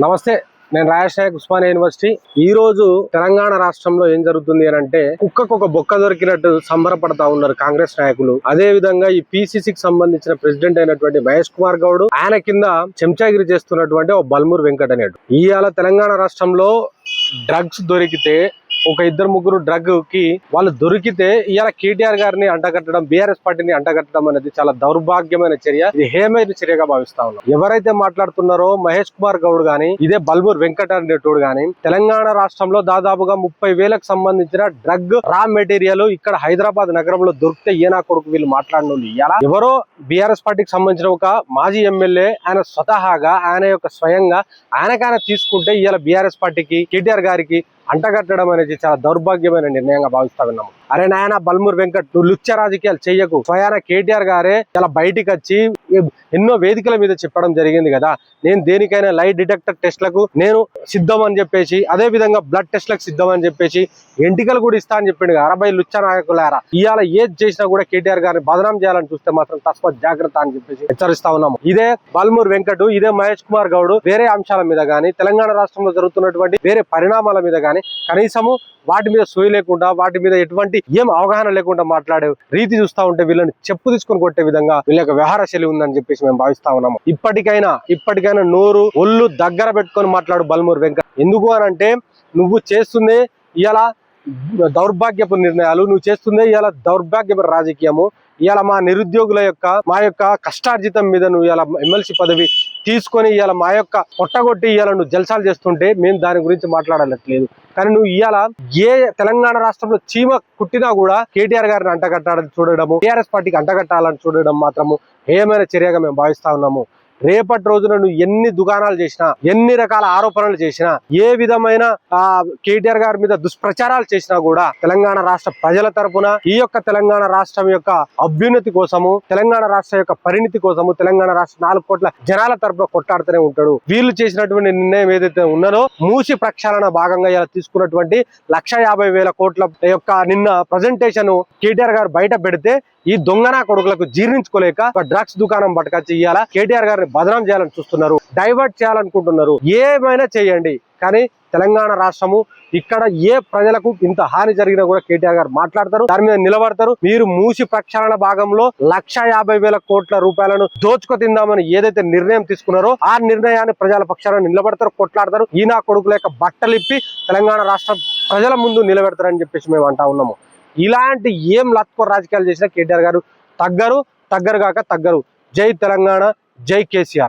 నమస్తే, నేను రాజేష్ నాయక్, ఉస్మానియా యూనివర్సిటీ. ఈ రోజు తెలంగాణ రాష్ట్రంలో ఏం జరుగుతుంది అని అంటే, కుక్కకు ఒక బొక్క దొరికినట్టు సంబరపడతా ఉన్నారు కాంగ్రెస్ నాయకులు. అదే విధంగా ఈ పిసిసికి సంబంధించిన ప్రెసిడెంట్ అయినటువంటి మహేష్ కుమార్ గౌడ్, ఆయన కింద చెంచాగిరి చేస్తున్నటువంటి ఒక బల్మూర్ వెంకట్ అనేడు. ఇవాళ తెలంగాణ రాష్ట్రంలో డ్రగ్స్ దొరికితే, ఒక ఇద్దరు ముగ్గురు డ్రగ్ కి వాళ్ళు దొరికితే ఇవాళ కేటీఆర్ గారిని అంటగట్టడం, బీఆర్ఎస్ పార్టీని అంటగట్టడం అనేది చాలా దౌర్భాగ్యమైన చర్య. ఇది హేమైన చర్యగా భావిస్తా ఉన్నాం. ఎవరైతే మాట్లాడుతున్నారో మహేష్ కుమార్ గౌడ్ గాని, ఇదే బల్మూర్ వెంకట్ అనేటోడు గాని, తెలంగాణ రాష్ట్రంలో దాదాపుగా 30,000కు సంబంధించిన డ్రగ్ రా మెటీరియల్ ఇక్కడ హైదరాబాద్ నగరంలో దొరికితే ఏనా కొడుకు వీళ్ళు మాట్లాడిన ఇవాళ ఎవరో బీఆర్ఎస్ పార్టీకి సంబంధించిన ఒక మాజీ ఎమ్మెల్యే, ఆయన స్వతహాగా ఆయన యొక్క స్వయంగా ఆయనకైనా తీసుకుంటే ఇవాళ బీఆర్ఎస్ పార్టీకి, కేటీఆర్ గారికి అంటగట్టడం అనేది చాలా దౌర్భాగ్యమైన నిర్ణయంగా భావిస్తా ఉన్నాము. అరే నాయన బల్మూర్ వెంకట్, నువ్వు లుచ్చ రాజకీయాలు చెయ్యకు. స్వయాన కేటీఆర్ గారే చాలా బయటికి వచ్చి ఎన్నో వేదికల మీద చెప్పడం జరిగింది కదా, నేను దేనికైనా లై డిటెక్టర్ టెస్ట్లకు నేను సిద్ధం అని చెప్పేసి, అదే విధంగా బ్లడ్ టెస్ట్లకు సిద్ధం అని చెప్పేసి, ఎంటికలు కూడా ఇస్తా అని చెప్పిండు. 60 లుచ్చ నాయకులారా, ఇవాళ ఏది చేసినా కూడా కేటీఆర్ గారిని బదనాం చేయాలని చూస్తే మాత్రం తస్మాత్ జాగ్రత్త అని చెప్పేసి హెచ్చరిస్తా ఉన్నాము. ఇదే బల్మూర్ వెంకట్, ఇదే మహేష్ కుమార్ గౌడ్ వేరే అంశాల మీద గానీ, తెలంగాణ రాష్ట్రంలో జరుగుతున్నటువంటి వేరే పరిణామాల మీద గానీ కనీసము వాటి మీద సోయి లేకుండా, వాటి మీద ఎటువంటి ఏం అవగాహన లేకుండా మాట్లాడే రీతి చూస్తా ఉంటే వీళ్ళని చెప్పు తీసుకొని కొట్టే విధంగా వీళ్ళ యొక్క వ్యవహార శైలి ఉందని చెప్పేసి మేము భావిస్తా ఉన్నాము. ఇప్పటికైనా నోరు ఒళ్ళు దగ్గర పెట్టుకొని మాట్లాడు బల్మూర్ వెంకట్. ఎందుకు అని అంటే, నువ్వు చేస్తుందే ఇవాళ దౌర్భాగ్యపు నిర్ణయాలు, నువ్వు చేస్తుందే ఇవాళ దౌర్భాగ్యపు రాజకీయము. ఇవాళ మా నిరుద్యోగుల యొక్క, మా యొక్క కష్టార్జితం మీద నువ్వు ఇవాళ ఎమ్మెల్సీ పదవి తీసుకొని ఇవాళ మా యొక్క పొట్టగొట్టి ఇవాళ నువ్వు జల్సాలు చేస్తుంటే మేము దాని గురించి మాట్లాడట్లేదు. కానీ నువ్వు ఇవాళ ఏ తెలంగాణ రాష్ట్రంలో చీమ కుట్టినా కూడా కేటీఆర్ గారిని అంటగట్టాలని చూడడము, టీఆర్ఎస్ పార్టీకి అంటగట్టాలని చూడడం మాత్రము హేయమైన చర్యగా మేము భావిస్తా ఉన్నాము. రేపటి రోజున నువ్వు ఎన్ని దుకాణాలు చేసినా, ఎన్ని రకాల ఆరోపణలు చేసినా, ఏ విధమైన కేటీఆర్ గారి మీద దుష్ప్రచారాలు చేసినా కూడా తెలంగాణ రాష్ట్ర ప్రజల తరపున, ఈ యొక్క తెలంగాణ రాష్ట్రం యొక్క అభ్యున్నతి కోసము, తెలంగాణ రాష్ట్ర యొక్క పరిణితి కోసము, తెలంగాణ రాష్ట్ర 4 కోట్ల జనాల తరపున కొట్టాడుతూనే ఉంటాడు. వీళ్ళు చేసినటువంటి నిర్ణయం ఏదైతే ఉన్నదో, మూసి ప్రక్షాళన భాగంగా ఇలా తీసుకున్నటువంటి 1,50,000 కోట్ల యొక్క నిన్న ప్రజెంటేషన్ కేటీఆర్ గారు బయట పెడితే, ఈ దొంగనా కొడుకులకు జీర్ణించుకోలేక ఒక డ్రగ్స్ దుకాణం పట్టుకొచ్చి ఇయ్యాల కేటీఆర్ గారిని బదనాం చేయాలని చూస్తున్నారు, డైవర్ట్ చేయాలనుకుంటున్నారు. ఏమైనా చేయండి, కానీ తెలంగాణ రాష్ట్రము ఇక్కడ ఏ ప్రజలకు ఇంత హాని జరిగినా కూడా కేటీఆర్ గారు మాట్లాడతారు, దాని మీద నిలబడతారు. మీరు మూసి ప్రక్షాళన భాగంలో 1,50,000 కోట్ల రూపాయలను దోచుకు తిందామని ఏదైతే నిర్ణయం తీసుకున్నారో, ఆ నిర్ణయాన్ని ప్రజల పక్షాన నిలబడతారు, కొట్లాడతారు. ఈ నా కొడుకుల యొక్క బట్టలిప్పి తెలంగాణ రాష్ట్ర ప్రజల ముందు నిలబెడతారని చెప్పేసి మేము అంటా ఉన్నాము. ఇలాంటి ఏం లత్కోర్ రాజకీయాలు చేసినా కేటీఆర్ గారు తగ్గరు కాక తగ్గరు. జై తెలంగాణ, జై కేసీఆర్.